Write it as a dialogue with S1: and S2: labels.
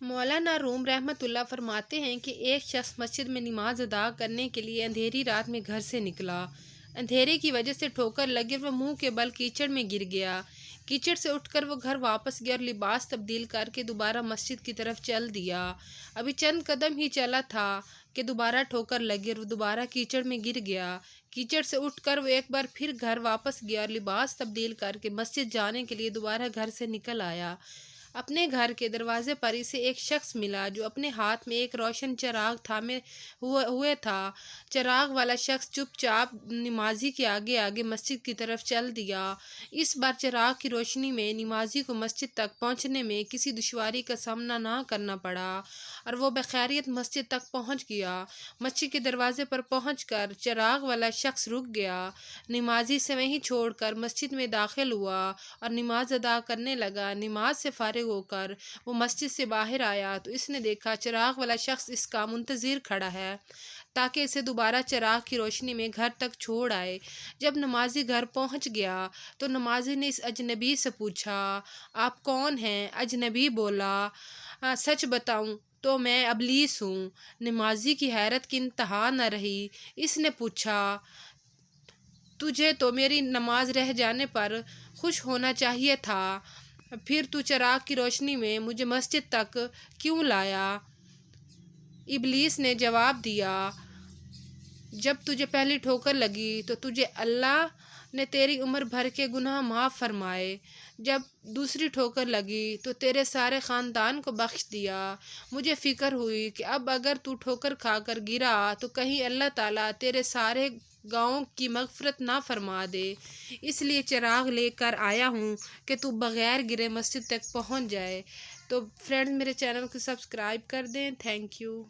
S1: مولانا روم رحمتہ فرماتے ہیں کہ ایک شخص مسجد میں نماز ادا کرنے کے لیے اندھیری رات میں گھر سے نکلا۔ اندھیرے کی وجہ سے ٹھوکر لگی اور وہ منہ کے بل کیچڑ میں گر گیا۔ کیچڑ سے اٹھ کر وہ گھر واپس گیا اور لباس تبدیل کر کے دوبارہ مسجد کی طرف چل دیا۔ ابھی چند قدم ہی چلا تھا کہ دوبارہ ٹھوکر لگی اور وہ دوبارہ کیچڑ میں گر گیا۔ کیچڑ سے اٹھ کر وہ ایک بار پھر گھر واپس گیا اور لباس تبدیل کر کے مسجد جانے کے لیے دوبارہ گھر سے نکل آیا۔ اپنے گھر کے دروازے پر اسے ایک شخص ملا جو اپنے ہاتھ میں ایک روشن چراغ تھامے ہوئے تھا۔ چراغ والا شخص چپ چاپ نمازی کے آگے آگے مسجد کی طرف چل دیا۔ اس بار چراغ کی روشنی میں نمازی کو مسجد تک پہنچنے میں کسی دشواری کا سامنا نہ کرنا پڑا اور وہ بخیریت مسجد تک پہنچ گیا۔ مسجد کے دروازے پر پہنچ کر چراغ والا شخص رک گیا، نمازی سے وہیں چھوڑ کر مسجد میں داخل ہوا اور نماز ادا کرنے لگا۔ نماز سے فارغ ہو کر وہ مسجد سے باہر آیا تو اس نے دیکھا چراغ والا شخص اس کا منتظر کھڑا ہے تاکہ اسے دوبارہ چراغ کی روشنی میں گھر تک چھوڑ آئے۔ جب نمازی گھر پہنچ گیا تو نمازی نے اس اجنبی سے پوچھا، آپ کون ہیں؟ اجنبی بولا، سچ بتاؤں تو میں ابلیس ہوں۔ نمازی کی حیرت کی انتہا نہ رہی۔ اس نے پوچھا، تجھے تو میری نماز رہ جانے پر خوش ہونا چاہیے تھا، پھر تو چراغ کی روشنی میں مجھے مسجد تک کیوں لایا؟ ابلیس نے جواب دیا، جب تجھے پہلی ٹھوکر لگی تو تجھے اللہ نے تیری عمر بھر کے گناہ معاف فرمائے، جب دوسری ٹھوکر لگی تو تیرے سارے خاندان کو بخش دیا۔ مجھے فکر ہوئی کہ اب اگر تو ٹھوکر کھا کر گرا تو کہیں اللہ تعالیٰ تیرے سارے گناہوں کی مغفرت نہ فرما دے، اس لیے چراغ لے کر آیا ہوں کہ تو بغیر گرے مسجد تک پہنچ جائے۔ تو فرینڈز، میرے چینل کو سبسکرائب کر دیں۔ Thank you.